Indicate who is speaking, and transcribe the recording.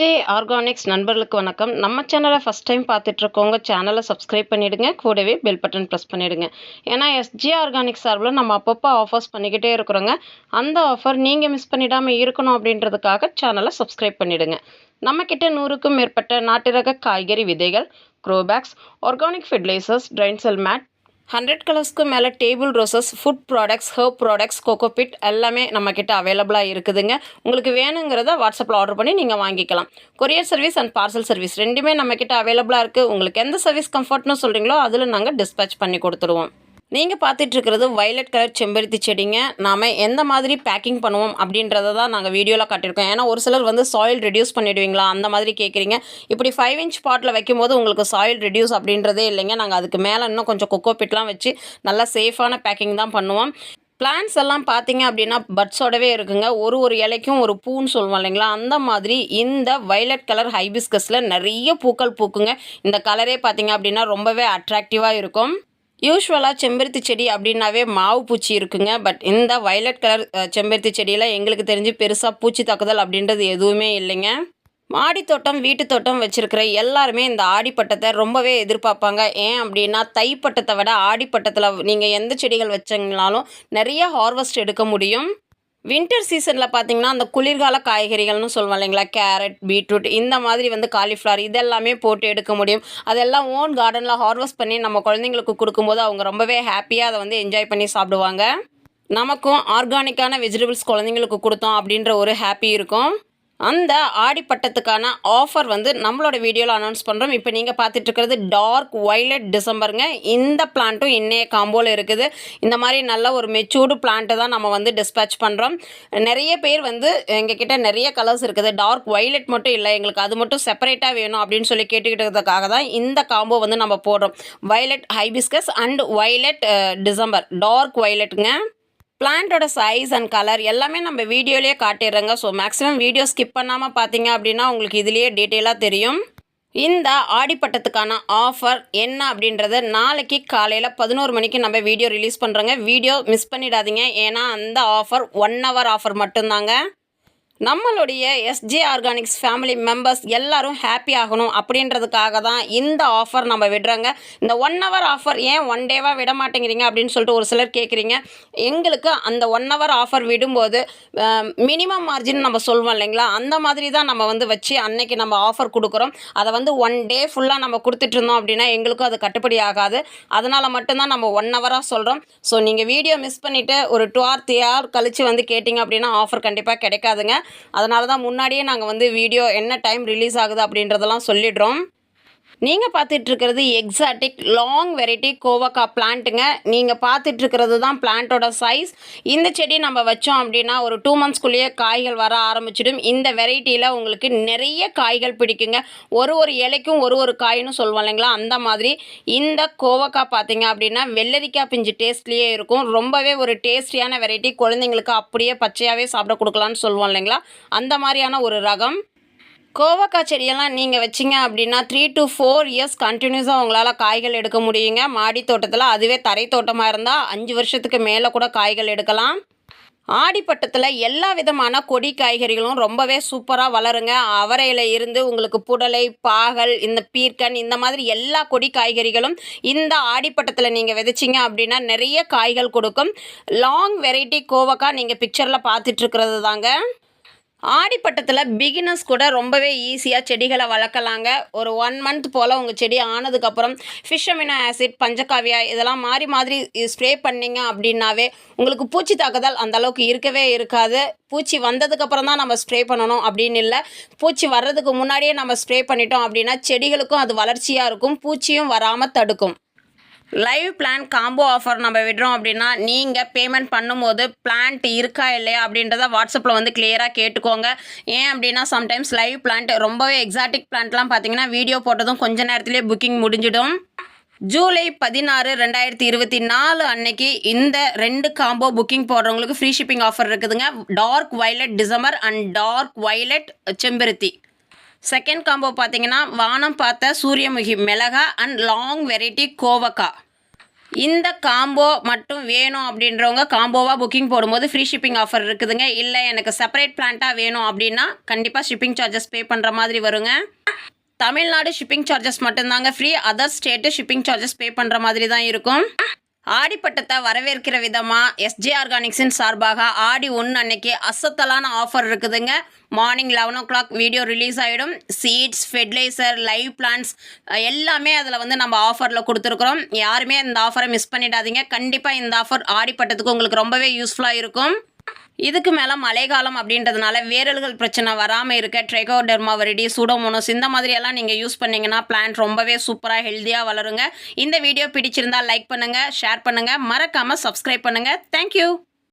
Speaker 1: SJ organics நண்பர்களுக்கு வணக்கம். நம்ம சேனலை ஃபஸ்ட் டைம் பார்த்துட்ருக்கவங்க சேனலை சப்ஸ்கிரைப் பண்ணிவிடுங்க. கூடவே பெல் பட்டன் ப்ரெஸ் பண்ணிவிடுங்க. ஏன்னா எஸ்ஜே ஆர்கானிக்ஸ் சார்பில் நம்ம அப்பப்போ ஆஃபர்ஸ் பண்ணிக்கிட்டே இருக்கிறோங்க. அந்த ஆஃபர் நீங்கள் மிஸ் பண்ணிடாமல் இருக்கணும் அப்படின்றதுக்காக சேனலை சப்ஸ்கிரைப் பண்ணிவிடுங்க. நம்மக்கிட்ட 100க்கும் மேற்பட்ட நாட்டு ரக காய்கறி விதைகள், growbags, organic fertilisers, drain cell mat, 100 கலர்ஸ்க்கு மேலே table roses, food products, herb products, cocopeat எல்லாமே நம்மக்கிட்ட அவைலபிளாக இருக்குதுங்க. உங்களுக்கு வேணுங்கிறத வாட்ஸ்அப்பில் ஆர்டர் பண்ணி நீங்கள் வாங்கிக்கலாம். Courier service and parcel service ரெண்டுமே நம்மக்கிட்ட அவைலபிளாக இருக்குது. உங்களுக்கு எந்த சர்வீஸ் கம்ஃபர்ட்னு சொல்கிறீங்களோ அதில் நாங்கள் டிஸ்பேச் பண்ணி கொடுத்துருவோம். நீங்கள் பார்த்துட்ருக்கிறது வயலட் கலர் செம்பருத்தி செடிங்க. நாம் எந்த மாதிரி பேக்கிங் பண்ணுவோம் அப்படின்றத தான் நாங்கள் வீடியோவில் காட்டியிருக்கோம். ஏன்னா ஒரு சிலர் சாயில் ரெடியூஸ் பண்ணிவிடுவீங்களா அந்த மாதிரி கேட்குறீங்க. இப்படி 5 இன்ச் பாட்டில் வைக்கும்போது உங்களுக்கு சாயில் ரெடியூஸ் அப்படின்றதே இல்லைங்க. நாங்கள் அதுக்கு மேலே இன்னும் கொஞ்சம் கொக்கோபிட்லாம் வச்சு நல்லா சேஃபான பேக்கிங் தான் பண்ணுவோம். பிளான்ஸ் எல்லாம் பார்த்தீங்க அப்படின்னா பட்ஸோடவே இருக்குங்க. ஒரு இலைக்கும் ஒரு பூன்னு சொல்லுவோம் இல்லைங்களா, அந்த மாதிரி இந்த வயலட் கலர் ஹைபிஸ்கஸில் நிறைய பூக்கள் பூக்குங்க. இந்த கலரே பார்த்தீங்க அப்படின்னா ரொம்பவே அட்ராக்டிவாக இருக்கும். யூஸ்வலாக செம்பருத்தி செடி அப்படின்னாவே மாவு பூச்சி இருக்குங்க. பட் இந்த வயலட் கலர் செம்பருத்தி செடியில் எங்களுக்கு தெரிஞ்சு பெருசாக பூச்சி தாக்குதல் அப்படின்றது எதுவுமே இல்லைங்க. மாடி தோட்டம், வீட்டு தோட்டம் வச்சுருக்கிற எல்லாருமே இந்த ஆடிப்பட்டத்தை ரொம்பவே எதிர்பார்ப்பாங்க. ஏன் அப்படின்னா தைப்பட்டத்தை விட ஆடிப்பட்டத்தில் நீங்கள் எந்த செடிகள் வச்சிங்கனாலும் நிறைய ஹார்வெஸ்ட் எடுக்க முடியும். வின்டர் சீசனில் பார்த்தீங்கன்னா அந்த குளிர்கால காய்கறிகள்னு சொல்லுவோம் இல்லைங்களா, கேரட், பீட்ரூட், இந்த மாதிரி காலிஃப்ளவர் இதெல்லாமே போட்டு எடுக்க முடியும். அதெல்லாம் ஓன் கார்டனில் ஹார்வெஸ்ட் பண்ணி நம்ம குழந்தைங்களுக்கு கொடுக்கும்போது அவங்க ரொம்பவே ஹாப்பியாக அதை என்ஜாய் பண்ணி சாப்பிடுவாங்க. நமக்கும் ஆர்கானிக்கான வெஜிடபிள்ஸ் குழந்தைங்களுக்கு கொடுத்தோம் அப்படின்ற ஒரு ஹாப்பி இருக்கும். அந்த ஆடிப்பட்டத்துக்கான ஆஃபர் நம்மளோட வீடியோவில் அனௌன்ஸ் பண்ணுறோம். இப்போ நீங்கள் பார்த்துட்ருக்கிறது டார்க் வயலட் டிசம்பருங்க. இந்த பிளான்ட்டும் இன்னைய காம்போவில் இருக்குது. இந்த மாதிரி நல்ல ஒரு மெச்சூர்டு பிளான்ட்டு தான் நம்ம டிஸ்பேச் பண்ணுறோம். நிறைய பேர் எங்ககிட்ட நிறைய கலர்ஸ் இருக்குது. டார்க் வயலட் மட்டும் இல்லை, எங்களுக்கு அது மட்டும் செப்பரேட்டாக வேணும் அப்படின்னு சொல்லி கேட்டுக்கிட்டதுக்காக தான் இந்த காம்போ நம்ம போடுறோம். Violet hibiscus and violet December, dark வயலட்டுங்க. பிளான்ட்டோட சைஸ் அண்ட் கலர் எல்லாமே நம்ம வீடியோலேயே காட்டிடுறோங்க. ஸோ மேக்ஸிமம் வீடியோ ஸ்கிப் பண்ணாமல் பார்த்தீங்க அப்படின்னா உங்களுக்கு இதுலேயே டீட்டெயிலாக தெரியும். இந்த ஆடிப்பட்டத்துக்கான ஆஃபர் என்ன அப்படின்றத நாளைக்கு காலையில் 11 மணிக்கு நம்ம வீடியோ ரிலீஸ் பண்ணுறோங்க. வீடியோ மிஸ் பண்ணிடாதீங்க. ஏன்னா அந்த ஆஃபர் 1 hour ஆஃபர் மட்டும்தாங்க. நம்மளுடைய எஸ்ஜே ஆர்கானிக்ஸ் ஃபேமிலி மெம்பர்ஸ் எல்லாரும் ஹாப்பி ஆகணும் அப்படின்றதுக்காக தான் இந்த ஆஃபர் நம்ம விடுறோங்க. இந்த 1 hour ஆஃபர் ஏன் 1 டேவாக விட மாட்டேங்கிறீங்க அப்படின்னு சொல்லிட்டு ஒரு சிலர் கேட்குறீங்க. எங்களுக்கு அந்த 1 hour ஆஃபர் விடும்போது மினிமம் மார்ஜின் நம்ம சொல்வோம் இல்லைங்களா, அந்த மாதிரி தான் நம்ம வச்சு அன்னைக்கு நம்ம ஆஃபர் கொடுக்குறோம். அதை 1 டே ஃபுல்லாக நம்ம கொடுத்துட்ருந்தோம் அப்படின்னா எங்களுக்கும் அது கட்டுப்படி ஆகாது. அதனால் மட்டும்தான் நம்ம 1 hour சொல்கிறோம். ஸோ நீங்கள் வீடியோ மிஸ் பண்ணிவிட்டு ஒரு 2 or 3 hour கழித்து கேட்டிங்க அப்படின்னா ஆஃபர் கண்டிப்பாக கிடைக்காதுங்க. அதனால தான் முன்னாடியே நாங்கள் வீடியோ என்ன டைம் ரிலீஸ் ஆகுது அப்படின்றதெல்லாம் சொல்லிடுறோம். நீங்கள் பார்த்துட்ருக்கிறது எக்ஸாட்டிக் லாங் வெரைட்டி கோவக்கா பிளான்ட்டுங்க. நீங்கள் பார்த்துட்ருக்கிறது தான் பிளான்ட்டோட சைஸ். இந்த செடி நம்ம வச்சோம் அப்படின்னா ஒரு 2 monthsக்குள்ளேயே காய்கள் வர ஆரம்பிச்சிடும். இந்த வெரைட்டியில் உங்களுக்கு நிறைய காய்கள் பிடிக்குங்க. ஒரு இலைக்கும் ஒரு காயின்னு சொல்லுவோம் இல்லைங்களா, அந்த மாதிரி இந்த கோவக்கா பார்த்தீங்க அப்படின்னா வெள்ளரிக்காய் பிஞ்சு டேஸ்ட்லேயே இருக்கும். ரொம்பவே ஒரு டேஸ்டியான வெரைட்டி. குழந்தைங்களுக்கு அப்படியே பச்சையாகவே சாப்பிட கொடுக்கலான்னு சொல்லுவோம் இல்லைங்களா, அந்த மாதிரியான ஒரு ரகம். கோவக்காய் செடியெல்லாம் நீங்கள் வச்சிங்க அப்படின்னா 3 to 4 years கண்டினியூஸாக உங்களால் காய்கள் எடுக்க முடியுங்க. மாடி தோட்டத்தில், அதுவே தரை தோட்டமாக இருந்தால் 5 வருஷத்துக்கு மேலே கூட காய்கள் எடுக்கலாம். ஆடிப்பட்டத்தில் எல்லா விதமான கொடி காய்கறிகளும் ரொம்பவே சூப்பராக வளருங்க. அவரையில் இருந்து உங்களுக்கு புடலை, பாகல், இந்த பீர்க்கன், இந்த மாதிரி எல்லா கொடி காய்கறிகளும் இந்த ஆடிப்பட்டத்தில் நீங்கள் விதைச்சிங்க அப்படின்னா நிறைய காய்கள் கொடுக்கும். லாங் வெரைட்டி கோவக்காய் நீங்கள் பிக்சரில் பார்த்துட்ருக்கிறது தாங்க. ஆடிப்பட்டத்தில் பிகினர்ஸ் கூட ரொம்பவே ஈஸியாக செடிகளை வளர்க்கலாங்க. ஒரு 1 month போல் உங்கள் செடி ஆனதுக்கப்புறம் ஃபிஷ் அமினோ ஆசிட், பஞ்சகாவியா இதெல்லாம் மாதிரி ஸ்ப்ரே பண்ணிங்க அப்படின்னாவே உங்களுக்கு பூச்சி தாக்குதல் அந்தளவுக்கு இருக்கவே இருக்காது. பூச்சி வந்ததுக்கப்புறம் தான் நம்ம ஸ்ப்ரே பண்ணணும் அப்படின்னு இல்லை. பூச்சி வர்றதுக்கு முன்னாடியே நம்ம ஸ்ப்ரே பண்ணிட்டோம் அப்படின்னா செடிகளுக்கும் அது வளர்ச்சியாக இருக்கும், பூச்சியும் வராமல் தடுக்கும். லைவ் பிளான் காம்போ ஆஃபர் நம்ம விடுறோம் அப்படின்னா நீங்கள் பேமெண்ட் பண்ணும்போது பிளான்ட் இருக்கா இல்லையா அப்படின்றத வாட்ஸ்அப்பில் கிளியராக கேட்டுக்கோங்க. ஏன் அப்படின்னா சம்டைம்ஸ் லைவ் பிளான்ட் ரொம்பவே எக்ஸாட்டிக் பிளான்ட்லாம் பார்த்தீங்கன்னா வீடியோ போட்டதும் கொஞ்ச நேரத்துலேயே புக்கிங் முடிஞ்சிடும். ஜூலை 16, 2024 அன்னைக்கு இந்த 2 காம்போ புக்கிங் போடுறவங்களுக்கு ஃப்ரீ ஷிப்பிங் ஆஃபர் இருக்குதுங்க. Dark violet December and dark violet செம்பருத்தி. செகண்ட் காம்போ பார்த்தீங்கன்னா வானம் பார்த்த சூரியமுகி மிளகா அண்ட் லாங் வெரைட்டி கோவக்கா. இந்த காம்போ மட்டும் வேணும் அப்படின்றவங்க காம்போவாக புக்கிங் போடும்போது ஃப்ரீ ஷிப்பிங் ஆஃபர் இருக்குதுங்க. இல்லை எனக்கு செப்பரேட் பிளான்ட்டாக வேணும் அப்படின்னா கண்டிப்பாக ஷிப்பிங் சார்ஜஸ் பே பண்ணுற மாதிரி வருங்க. தமிழ்நாடு ஷிப்பிங் சார்ஜஸ் மட்டும்தாங்க free. Other state shipping charges பே பண்ணுற மாதிரி தான் இருக்கும். ஆடிப்பட்டத்தை வரவேற்கிற விதமாக எஸ்ஜே ஆர்கானிக்ஸின் சார்பாக ஆடி 1 அன்னைக்கு அசத்தலான ஆஃபர் இருக்குதுங்க. மார்னிங் 11 o'clock வீடியோ ரிலீஸ் ஆகிடும். சீட்ஸ், ஃபெர்டிலைசர், லைவ் பிளான்ஸ் எல்லாமே அதில் வந்து நம்ம ஆஃபரில் கொடுத்துருக்குறோம். யாருமே இந்த ஆஃபரை மிஸ் பண்ணிடாதீங்க. கண்டிப்பாக இந்த ஆஃபர் ஆடிப்பட்டத்துக்கு உங்களுக்கு ரொம்பவே யூஸ்ஃபுல்லாக இருக்கும். இதுக்கு மேலே மழைக்காலம் அப்படின்றதுனால வேரல்கள் பிரச்சனை வராமல் இருக்க ட்ரைகோடெர்மா விரிடி, சூடோமோனோஸ் இந்த மாதிரியெல்லாம் நீங்கள் யூஸ் பண்ணிங்கன்னா பிளான்ட் ரொம்பவே சூப்பராக ஹெல்த்தியாக வளருங்க. இந்த வீடியோ பிடிச்சிருந்தால் லைக் பண்ணுங்கள், ஷேர் பண்ணுங்கள், மறக்காமல் சப்ஸ்கிரைப் பண்ணுங்கள். தேங்க்யூ.